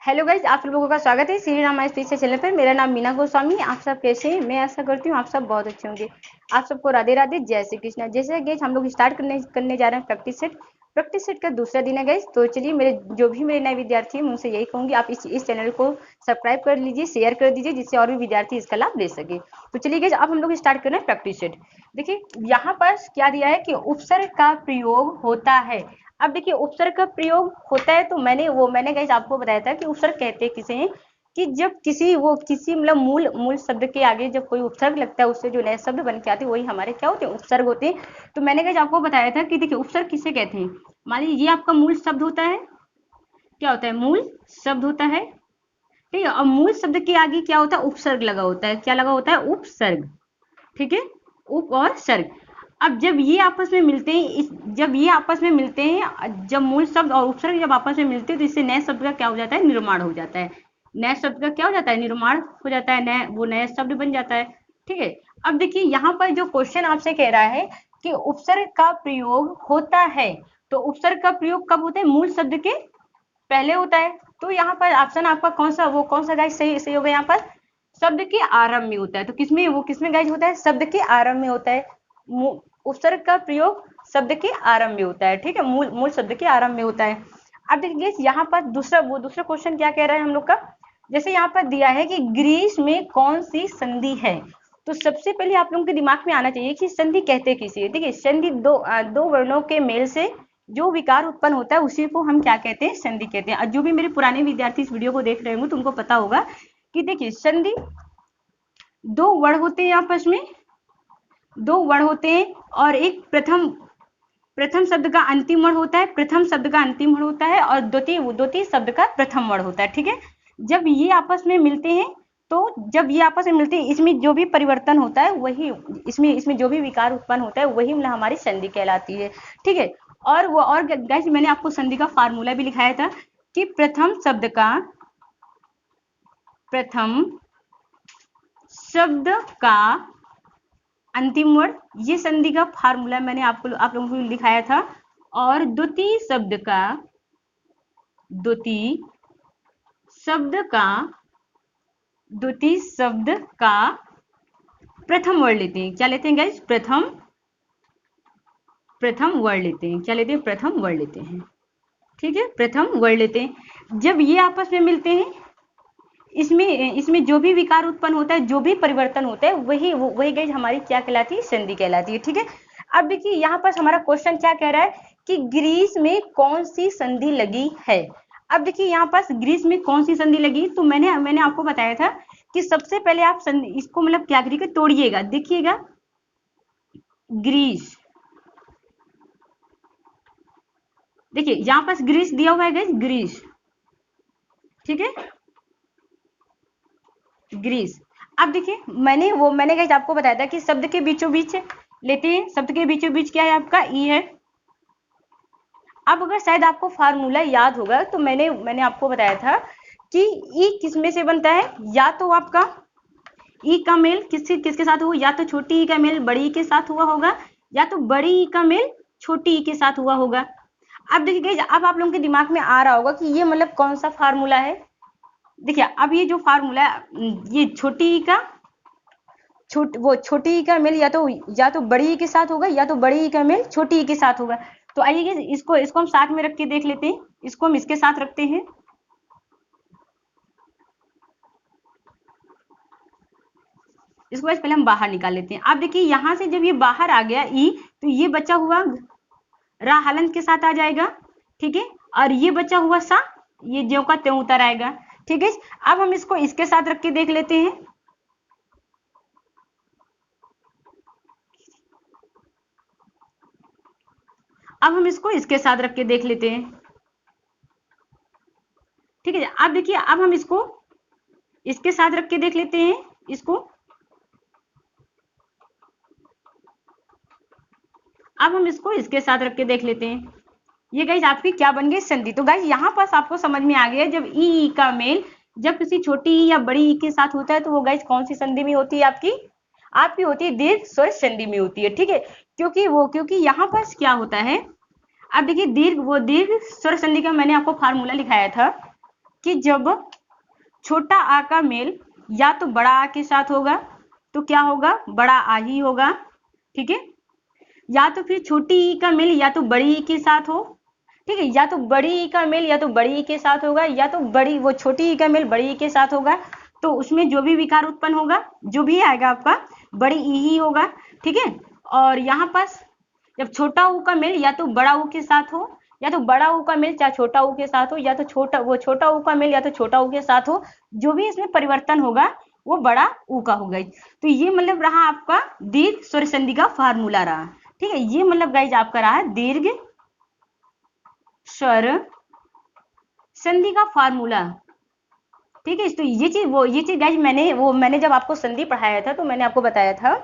Hello guys, आप लोगों का स्वागत है श्री राम स्पेशल चैनल पर। मेरा नाम मीना गोस्वामी। आप सब कैसे हैं? मैं ऐसा करती हूँ आप सब बहुत अच्छे होंगे। आप सबको राधे राधे, जय श्री कृष्णा। जैसे गाइज हम लोग स्टार्ट करने जा रहे हैं प्रैक्टिस सेट का दूसरा दिन है गाइज। तो चलिए, मेरे नए विद्यार्थी हैं, मैं उनसे यही कहूँगी, आप इस चैनल को सब्सक्राइब कर लीजिए, शेयर कर दीजिए, जिससे और भी विद्यार्थी इसका लाभ ले सके। तो चलिए गाइज, अब हम लोग स्टार्ट कर रहे हैं प्रैक्टिस सेट। देखिए यहाँ पर क्या दिया है कि उपसर्ग का प्रयोग होता है। अब देखिए उपसर्ग का प्रयोग होता है, तो मैंने गाइस आपको बताया था कि उपसर्ग कहते हैं किसे हैं कि जब किसी मतलब मूल शब्द के आगे जब कोई उपसर्ग लगता है, उससे जो नए शब्द बन के आते हैं वही हमारे क्या होते हैं, उपसर्ग होते हैं। तो मैंने गाइस आपको बताया था कि देखिए उपसर्ग किसे कहते हैं। मान लीजिए ये आपका मूल शब्द होता है। क्या होता है? मूल शब्द होता है, ठीक है। और मूल शब्द के आगे क्या होता है? उपसर्ग लगा होता है। क्या लगा होता है? उपसर्ग, ठीक है। उप और सर्ग। अब जब ये आपस में मिलते हैं, जब मूल शब्द और उपसर्ग जब आपस में मिलते हैं, तो इससे नए शब्द का क्या हो जाता है? निर्माण हो जाता है। नए शब्द का क्या हो जाता है? निर्माण हो जाता है, नया शब्द बन जाता है, ठीक है। अब देखिए यहाँ पर जो क्वेश्चन आपसे कह रहा है कि उपसर्ग का प्रयोग होता है, तो उपसर्ग का प्रयोग कब होता है? मूल शब्द के पहले होता है। तो यहाँ पर ऑप्शन आपका कौन सा गाइस सही होगा? यहाँ पर शब्द के आरंभ में होता है। तो किसमें गाइस होता है? शब्द के आरंभ में होता है। उपसर्ग का प्रयोग शब्द के आरंभ में होता है, ठीक है। मूल शब्द के आरंभ में होता है। अब देखिए यहाँ पर दूसरा क्वेश्चन क्या कह रहा है हम लोग का। जैसे यहाँ पर दिया है कि ग्रीस में कौन सी संधि है, तो सबसे पहले आप लोगों के दिमाग में आना चाहिए कि संधि कहते किसे। देखिए संधि दो वर्णों के मेल से जो विकार उत्पन्न होता है उसी को हम क्या कहते हैं? संधि कहते हैं। और जो भी मेरे पुराने विद्यार्थी इस वीडियो को देख रहे होंगे तो उनको पता होगा कि देखिए संधि दो वर्ण होते हैं, आपस में दो वर्ण होते हैं, और एक प्रथम शब्द का अंतिम वर्ण होता है, और द्वितीय शब्द का प्रथम वर्ण होता है, ठीक है। जब ये आपस में मिलते हैं, इसमें जो भी परिवर्तन होता है वही इसमें जो भी विकार उत्पन्न होता है वही मतलब हमारी संधि कहलाती है, ठीक है। और गाइस मैंने आपको संधि का फार्मूला भी लिखाया था कि प्रथम शब्द का अंतिम वर्ण, ये संधि का फार्मूला मैंने आप लोगों को लिखाया था। और द्वितीय शब्द का प्रथम वर्ण लेते हैं। क्या लेते हैं गाइस? प्रथम वर्ण लेते हैं। क्या लेते हैं? प्रथम वर्ण लेते हैं, ठीक है। प्रथम वर्ण लेते हैं। जब ये आपस में मिलते हैं, इसमें जो भी विकार उत्पन्न होता है, जो भी परिवर्तन होता है, वही गाइस हमारी क्या कहलाती है? संधि कहलाती है, ठीक है। अब देखिए यहाँ पर हमारा क्वेश्चन क्या कह रहा है कि ग्रीस में कौन सी संधि लगी है। अब देखिए यहाँ पास ग्रीस में कौन सी संधि लगी, तो मैंने आपको बताया था कि सबसे पहले आप इसको मतलब क्या करिएगा? तोड़िएगा, देखिएगा ग्रीस। देखिए यहाँ पास ग्रीस दिया हुआ है गाइस, ग्रीस, ठीक है, ग्रीस। अब देखिए मैंने गाइस आपको बताया था कि शब्द के बीचों बीच लेते हैं। शब्द के बीचों बीच क्या है आपका? ई है। अब अगर शायद आपको फार्मूला याद होगा तो मैंने आपको बताया था कि ई किस में से बनता है? या तो आपका ई का मेल किसके साथ हुआ? या तो छोटी ई का मेल बड़ी ई के साथ हुआ होगा, या तो बड़ी ई का मेल छोटी ई के साथ हुआ होगा। अब देखिए अब आप लोगों के दिमाग में आ रहा होगा कि ये मतलब कौन सा फार्मूला है। देखिए अब ये जो फार्मूला है, ये छोटी ई का छोटी ई का मेल या तो बड़ी ई के साथ होगा, या तो बड़ी ई का मेल छोटी ई के साथ होगा। तो आइए इसको हम साथ में रख के देख लेते हैं। इसको हम इसके साथ रखते हैं। इसको पहले हम बाहर निकाल लेते हैं। अब देखिए यहां से जब ये बाहर आ गया ई, तो ये बचा हुआ रा हलंत के साथ आ जाएगा, ठीक है। और ये बचा हुआ सा, ये ज्यों का त्यों उतर आएगा, ठीक है। अब हम इसको इसके साथ रख के देख लेते हैं। अब हम इसको इसके साथ रख के देख लेते हैं, ठीक है। अब देखिए अब हम इसको इसके साथ रख के देख लेते हैं। इसको अब हम इसको इसके साथ रख के देख लेते हैं। ये गाइस आपकी क्या बन गई? संधि। तो गाइस यहाँ पास आपको समझ में आ गया, जब ई का मेल जब किसी छोटी ई या बड़ी ई के साथ होता है तो वो गाइस कौन सी संधि में होती है? आपकी होती है दीर्घ स्वर संधि में होती है, ठीक है। क्योंकि यहाँ पास क्या होता है, अब देखिए दीर्घ स्वर संधि का मैंने आपको फार्मूला लिखाया था कि जब छोटा आ का मेल या तो बड़ा आ के साथ होगा तो क्या होगा, बड़ा आ ही होगा, ठीक है, या तो फिर छोटी ई का मेल या तो बड़ी ई के साथ हो, ठीक है, या तो बड़ी ई का मेल या तो बड़ी ई के साथ होगा, या तो बड़ी वो छोटी ई का मेल बड़ी ई के साथ होगा, तो उसमें जो भी विकार उत्पन्न होगा जो भी आएगा आपका बड़ी ई ही होगा, ठीक है। और यहाँ पास जब छोटा ऊ का मेल या तो बड़ा ऊ के साथ हो, या तो बड़ा ऊ का मेल चाहे छोटा ऊ के साथ हो, या तो छोटा ऊ का मेल या तो छोटा ऊ के साथ हो, जो भी इसमें परिवर्तन होगा वो बड़ा ऊ का होगा। तो ये मतलब रहा आपका दीर्घ स्वर संधि का फार्मूला रहा, ठीक है। ये मतलब गाइज आपका रहा दीर्घ स्वर संधि का फार्मूला, ठीक है। तो ये चीज गाइज मैंने जब आपको संधि पढ़ाया था तो मैंने आपको बताया था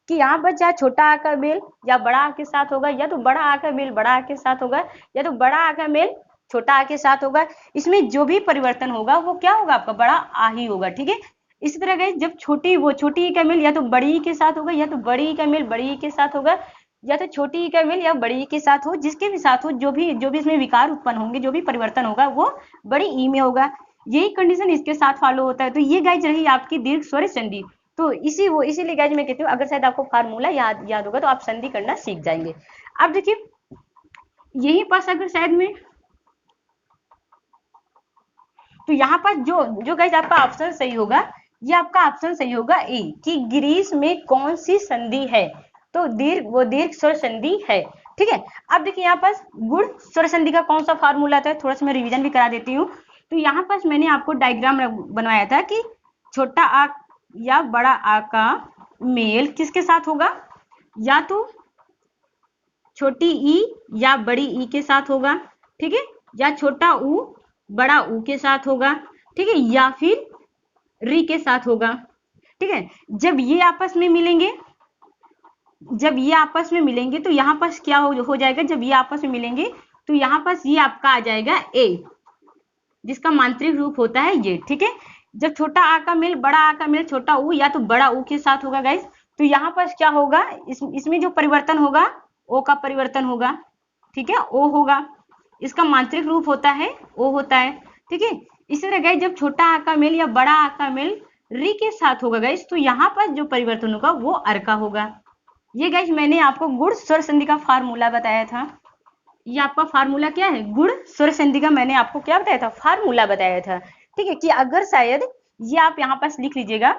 कि यहाँ पर चाहे छोटा आ का मेल या बड़ा आ के साथ होगा, या तो बड़ा आ का मेल बड़ा आ के साथ होगा, या तो बड़ा आ का मेल छोटा आ के साथ होगा, इसमें जो भी परिवर्तन होगा वो क्या होगा, आपका बड़ा आ ही होगा, ठीक है। इसी तरह गाइज जब छोटी ई का मेल या तो बड़ी ई के साथ होगा, या तो बड़ी ई का मेल बड़ी ई के साथ होगा, या तो छोटी ई का मेल या बड़ी ई के साथ हो, जिसके भी साथ हो जो भी इसमें विकार उत्पन्न होंगे, जो भी परिवर्तन होगा वो बड़ी ई में होगा। यही कंडीशन इसके साथ फॉलो होता है। तो ये गाइज रही आपकी दीर्घ स्वर संधि। तो इसीलिए गाइज मैं कहती हूँ अगर शायद आपको फार्मूला याद होगा तो आप संधि करना सीख जाएंगे। अब देखिए यही पास अगर शायद में, तो यहाँ पर जो गाइज आपका ऑप्शन सही होगा, ये आपका ऑप्शन सही होगा ए, कि ग्रीस में कौन सी संधि है, तो दीर्घ स्वर संधि है, ठीक है। अब देखिए यहाँ पास गुण स्वर संधि का कौन सा फार्मूला आता है, थोड़ा सा मैं रिवीजन भी करा देती हूँ। तो यहाँ पास मैंने आपको डायग्राम बनवाया था कि छोटा आ या बड़ा आ का मेल किसके साथ होगा, या तो छोटी ई या बड़ी ई के साथ होगा, ठीक है, या छोटा ऊ बड़ा ऊ के साथ होगा, ठीक है, या फिर री के साथ होगा, ठीक है। जब ये आपस में मिलेंगे तो यहाँ पास क्या हो जाएगा, जब ये आपस में मिलेंगे तो यहाँ पास ये आपका आ जाएगा ए, जिसका मांत्रिक रूप होता है ये, ठीक है। जब छोटा आ का मेल बड़ा आ का मेल छोटा ऊ या तो बड़ा ऊ के साथ होगा गाइस, तो यहाँ पास क्या होगा, इसमें जो परिवर्तन होगा ओ का परिवर्तन होगा, ठीक है, ओ होगा, इसका मांत्रिक रूप होता है ओ होता है, ठीक है। इसी तरह गाइस जब छोटा आ का मेल या बड़ा आ का मेल री के साथ होगा गाइस, तो यहाँ पर जो परिवर्तन होगा वो अर का होगा। ये गाइस मैंने आपको गुण स्वर संधि का फार्मूला बताया था। ये आपका फार्मूला क्या है, गुण स्वर संधि का मैंने आपको क्या बताया था, फार्मूला बताया था, ठीक है। कि अगर शायद ये आप यहाँ पास लिख लीजिएगा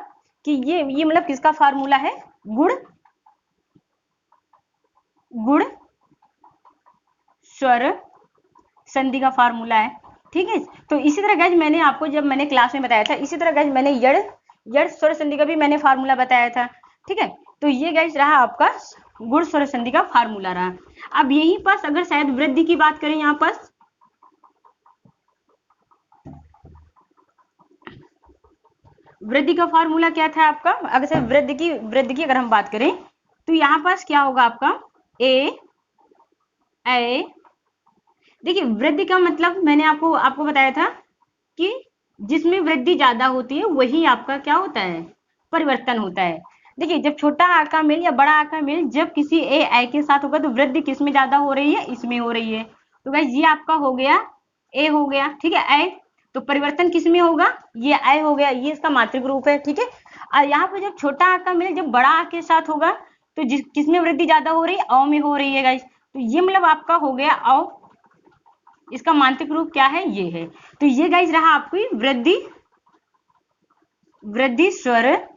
कि ये मतलब किसका फार्मूला है, गुण स्वर संधि का फार्मूला है, ठीक है। तो इसी तरह गाइस मैंने आपको जब मैंने क्लास में बताया था, इसी तरह गाइस मैंने यड़ स्वर संधि का भी मैंने फार्मूला बताया था, ठीक है। तो ये गाइस रहा आपका गुण स्वर संधि का फार्मूला रहा। अब यहीं पास अगर शायद वृद्धि की बात करें, यहाँ पास वृद्धि का फार्मूला क्या था आपका, अगर से वृद्धि की अगर हम बात करें तो यहाँ पास क्या होगा आपका ए, देखिए वृद्धि का मतलब मैंने आपको बताया था कि जिसमें वृद्धि ज्यादा होती है वही आपका क्या होता है, परिवर्तन होता है। देखिए जब छोटा आ का मेल या बड़ा आ का मेल जब किसी ए के साथ होगा तो वृद्धि किसमें ज्यादा हो रही है, इसमें हो रही है। तो गाइस ये आपका हो गया ए हो गया, ठीक है, ए, तो परिवर्तन किसमें होगा, ये ए हो गया, ये इसका मात्रिक रूप है, ठीक है। और यहाँ पर जब छोटा आ का मेल जब बड़ा आ के साथ होगा तो किसमें वृद्धि ज्यादा हो रही है, अ में हो रही है गाइस। तो ये मतलब आपका हो गया अ, इसका मात्रिक रूप क्या है, ये है। तो ये गाइस रहा आपकी वृद्धि स्वर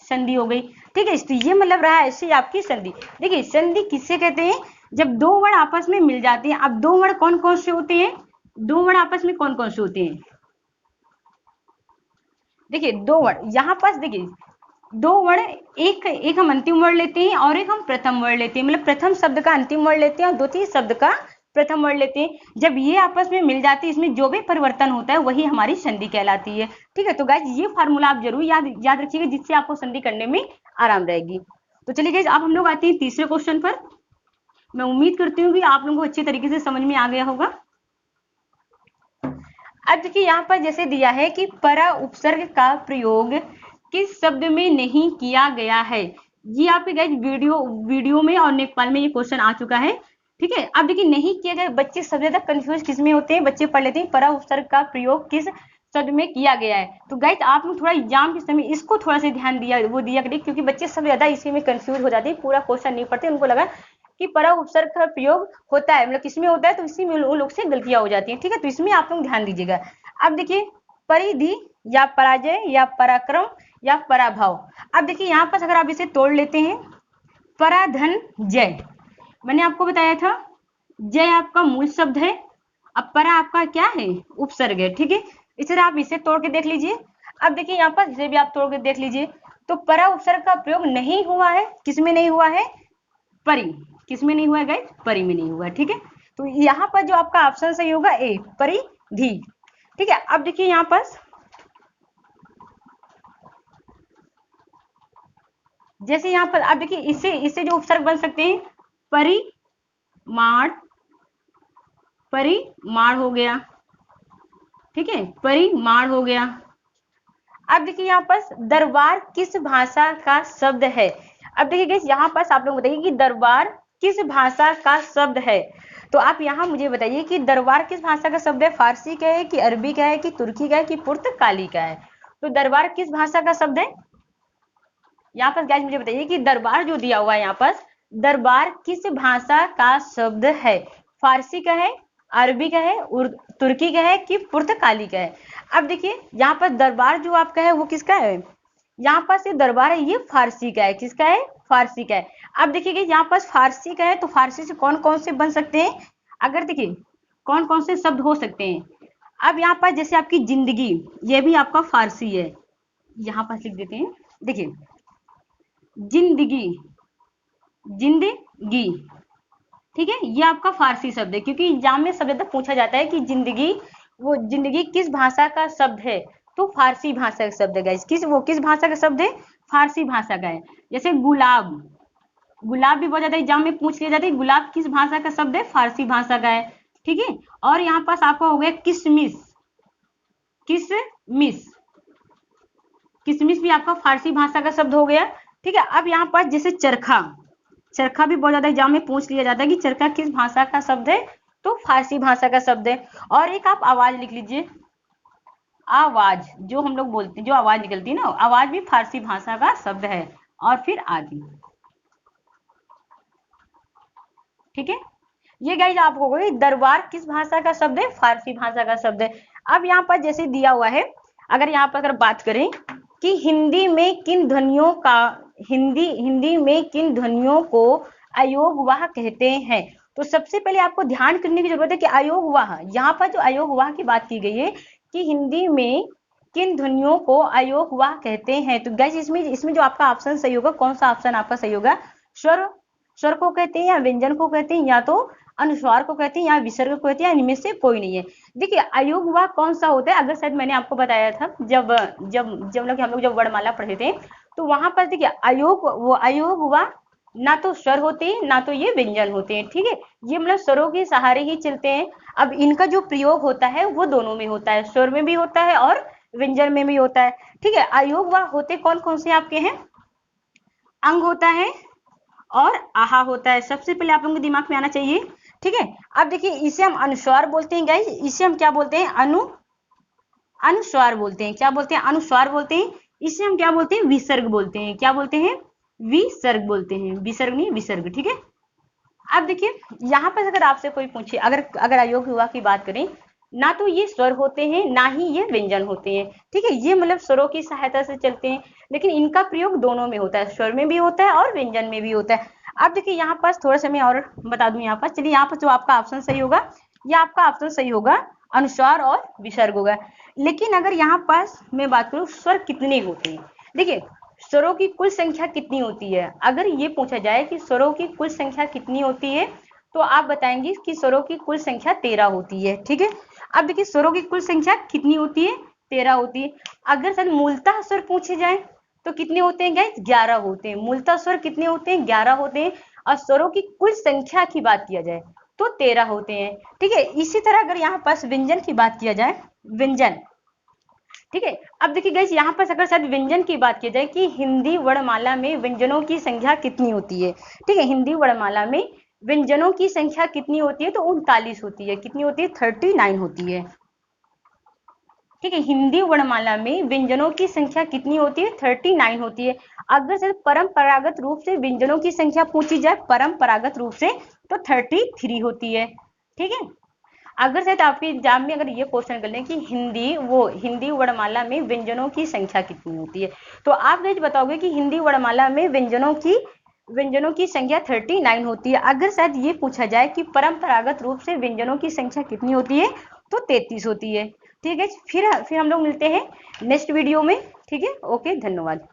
संधि हो गई, ठीक है। तो ये मतलब रहा ऐसे आपकी संधि। देखिए संधि किससे कहते हैं, जब दो वर्ण आपस में मिल जाते हैं। अब दो वर्ण कौन कौन से होते हैं, दो वर्ण आपस में कौन कौन से होते हैं, देखिए दो वर्ण यहाँ पास, देखिए दो वर्ण, एक हम अंतिम वर्ण लेते हैं और एक हम प्रथम वर्ण लेते हैं, मतलब प्रथम शब्द का अंतिम वर्ण लेते हैं और द्वितीय शब्द का प्रथम वर्ण लेते हैं। जब ये आपस में मिल जाती है इसमें जो भी परिवर्तन होता है वही हमारी संधि कहलाती है, ठीक है। तो गाइस ये फार्मूला आप जरूर याद रखिएगा, जिससे आपको संधि करने में आराम रहेगी। तो चलिए गाइस अब हम लोग आते हैं तीसरे क्वेश्चन पर। मैं उम्मीद करती हूँ कि आप लोगों को अच्छी तरीके से समझ में आ गया होगा। अब देखिए यहाँ पर जैसे दिया है कि परा उपसर्ग का प्रयोग किस शब्द में नहीं किया गया है। ये आपके गाइस वीडियो में और नेपाल में ये क्वेश्चन आ चुका है। ठीक है। अब देखिए नहीं किया गया, बच्चे सबसे ज्यादा कंफ्यूज किस में होते हैं, बच्चे पढ़ लेते हैं परा उपसर्ग का प्रयोग किस शब्द में किया गया है। तो गाइस आप लोग थोड़ा एग्जाम के समय इसको थोड़ा सा ध्यान दिया करिए, क्योंकि बच्चे सबसे ज्यादा इसी में कंफ्यूज हो जाते हैं, पूरा क्वेश्चन नहीं पढ़ते, उनको लगा कि परा उपसर्ग का प्रयोग होता है, मतलब किसमें होता है, तो इसी में उन लोग से गलतियां हो जाती हैं। ठीक है, तो इसमें आप लोग ध्यान दीजिएगा। अब देखिए परिधि या पराजय या पराक्रम या पराभव। अब देखिए यहाँ पर अगर आप इसे तोड़ लेते हैं, पराधन जय, मैंने आपको बताया था जय आपका मूल शब्द है, अब परा आपका क्या है, उपसर्ग है। ठीक है, इस तरह आप इसे तोड़ के देख लीजिए। अब देखिए यहाँ पर इसे भी आप तोड़ के देख लीजिए, तो परा उपसर्ग का प्रयोग नहीं हुआ है, किसमें नहीं हुआ है, परी, किसमें नहीं हुआ है गाइस, परी में नहीं हुआ है। ठीक है, तो यहाँ पर जो आपका ऑप्शन सही होगा ए, परिधि। ठीक है, अब देखिए यहाँ पर जैसे यहाँ पर आप देखिए इससे जो उपसर्ग बन सकते हैं, परिमाण, परिमाण हो गया। ठीक है, परिमाण हो गया। अब देखिए यहाँ पर दरबार किस भाषा का शब्द है। अब देखिए यहाँ पर आप लोग बताइए कि दरबार किस भाषा का शब्द है। तो आप यहाँ मुझे बताइए कि दरबार किस भाषा का शब्द है, फारसी का है कि अरबी का है कि तुर्की का है कि पुर्तगाली का है। तो दरबार किस भाषा का शब्द है, यहाँ पर गाइस मुझे बताइए कि दरबार जो दिया हुआ है यहाँ पर, दरबार किस भाषा का शब्द है, फारसी का है, अरबी का है, तुर्की का है कि पुर्तगाली का है। अब देखिए यहाँ पर दरबार जो आपका है वो किसका है, यहाँ पर से दरबार है ये फारसी का है, किसका है, फारसी का है। अब देखिए यहाँ पर फारसी का है, तो फारसी से कौन कौन से बन सकते हैं, अगर देखिए कौन कौन से शब्द हो सकते हैं। अब यहाँ पर जैसे आपकी जिंदगी, ये भी आपका फारसी है, यहाँ पर लिख देते हैं। देखिए जिंदगी, जिंदगी, ठीक है, ये आपका फारसी शब्द है, क्योंकि एग्जाम में सब ज्यादा पूछा जाता है कि जिंदगी, वो जिंदगी किस भाषा का शब्द है, तो फारसी भाषा का शब्द है गाइस, किस भाषा का शब्द है, फारसी भाषा का है। जैसे गुलाब, गुलाब भी बहुत ज्यादा एग्जाम में पूछ लिया जाता है, गुलाब किस भाषा का शब्द है, फारसी भाषा का है। ठीक है, और यहाँ पास आपका हो गया किशमिश, किशमिश, किशमिश भी आपका फारसी भाषा का शब्द हो गया। ठीक है, अब यहाँ पर जैसे चरखा, चरखा भी बहुत ज्यादा एग्जाम में पूछ लिया जाता है कि चरखा किस भाषा का शब्द है, तो फारसी भाषा का शब्द है। और एक आप आवाज लिख लीजिए, आवाज जो हम लोग बोलते हैं, जो आवाज निकलती है ना, आवाज भी फारसी भाषा का शब्द है। और फिर आदि। ठीक है, ये गाइस आपको होगी दरबार किस भाषा का शब्द है, फारसी भाषा का शब्द है। अब यहाँ पर जैसे दिया हुआ है, अगर यहाँ पर अगर बात करें कि हिंदी में किन ध्वनियों का, हिंदी में किन ध्वनियों को अयोगवाह कहते हैं, तो सबसे पहले आपको ध्यान करने की जरूरत है कि अयोगवाह, यहाँ पर जो अयोगवाह की बात की गई है कि हिंदी में किन ध्वनियों को अयोगवाह कहते हैं। तो गाइस इसमें जो आपका ऑप्शन सही होगा, कौन सा ऑप्शन आपका सही होगा, स्वर, स्वर को कहते हैं या व्यंजन को कहते हैं या तो अनुस्वार को कहते हैं या विसर्ग को कहते हैं, इनमें से कोई नहीं है। देखिए अयोगवाह कौन सा होता है, अगर शायद मैंने आपको बताया था जब जब जब हम लोग जब वर्णमाला पढ़े थे, तो वहां पर देखिए अयोगवाह ना तो स्वर होते हैं ना तो ये व्यंजन होते हैं। ठीक है, ये मतलब स्वरों के सहारे ही चलते हैं। अब इनका जो प्रयोग होता है वो दोनों में होता है, स्वर में भी होता है और व्यंजन में भी होता है। ठीक है, अयोगवाह होते कौन कौन से आपके हैं, अंग होता है और आहा होता है, सबसे पहले आप लोगों के दिमाग में आना चाहिए। ठीक है, अब देखिए इसे हम अनुस्वार बोलते हैं गाइस, इसे हम क्या बोलते हैं, अनुस्वार बोलते हैं, क्या बोलते हैं, अनुस्वार बोलते हैं। इसे हम क्या बोलते हैं, विसर्ग बोलते हैं, क्या बोलते हैं, विसर्ग बोलते हैं, विसर्ग नहीं विसर्ग। ठीक है, अब देखिए यहाँ पर अगर आपसे कोई पूछे, अगर अयोगवाह की बात करें, ना तो ये स्वर होते हैं ना ही ये व्यंजन होते हैं। ठीक है, ये मतलब स्वरों की सहायता से चलते हैं, लेकिन इनका प्रयोग दोनों में होता है, स्वर में भी होता है और व्यंजन में भी होता है। अब देखिए यहाँ पास थोड़ा सा मैं और बता दूं, यहाँ पर चलिए, यहाँ पर जो आपका ऑप्शन सही होगा, या आपका ऑप्शन सही होगा अनुस्वार और विसर्ग होगा। लेकिन अगर यहाँ पास मैं बात करूं स्वर कितने होते हैं, देखिए स्वरों की कुल संख्या कितनी होती है, अगर ये पूछा जाए कि स्वरों की कुल संख्या कितनी होती है, तो आप बताएंगे कि स्वरों की कुल संख्या 13 होती है। ठीक है, अब देखिए स्वरों की कुल संख्या कितनी होती है, 13 होती है। अगर सर मूलतः स्वर पूछे जाए तो कितने होते हैं गाइस, 11 होते हैं। मूलतः स्वर कितने होते हैं, 11 होते हैं। और स्वरों की कुल संख्या की बात किया जाए तो 13 होते हैं। ठीक है, इसी तरह अगर यहाँ पास व्यंजन की बात किया जाए, व्यंजन, ठीक है, अब देखिए गाइस यहाँ पर अगर शायद व्यंजन की बात की जाए कि हिंदी वर्णमाला में व्यंजनों की संख्या कितनी होती है। ठीक है, हिंदी वर्णमाला में व्यंजनों की संख्या कितनी होती है, तो 39 होती है। कितनी होती है? 39 होती है। ठीक है, हिंदी वर्णमाला में व्यंजनों की संख्या कितनी होती है? 39 होती है। अगर से परंपरागत रूप से व्यंजनों की संख्या पूछी जाए परंपरागत रूप से, तो 33 होती है। ठीक है, अगर शायद आपके एग्जाम में अगर ये क्वेश्चन कर लें कि हिंदी वर्णमाला में व्यंजनों की संख्या कितनी होती है, तो आप गैस बताओगे कि हिंदी वर्णमाला में व्यंजनों की संख्या 39 होती है। अगर शायद ये पूछा जाए कि परंपरागत रूप से व्यंजनों की संख्या कितनी होती है, तो 33 होती है। ठीक है, फिर हम लोग मिलते हैं नेक्स्ट वीडियो में। ठीक है, ओके, धन्यवाद।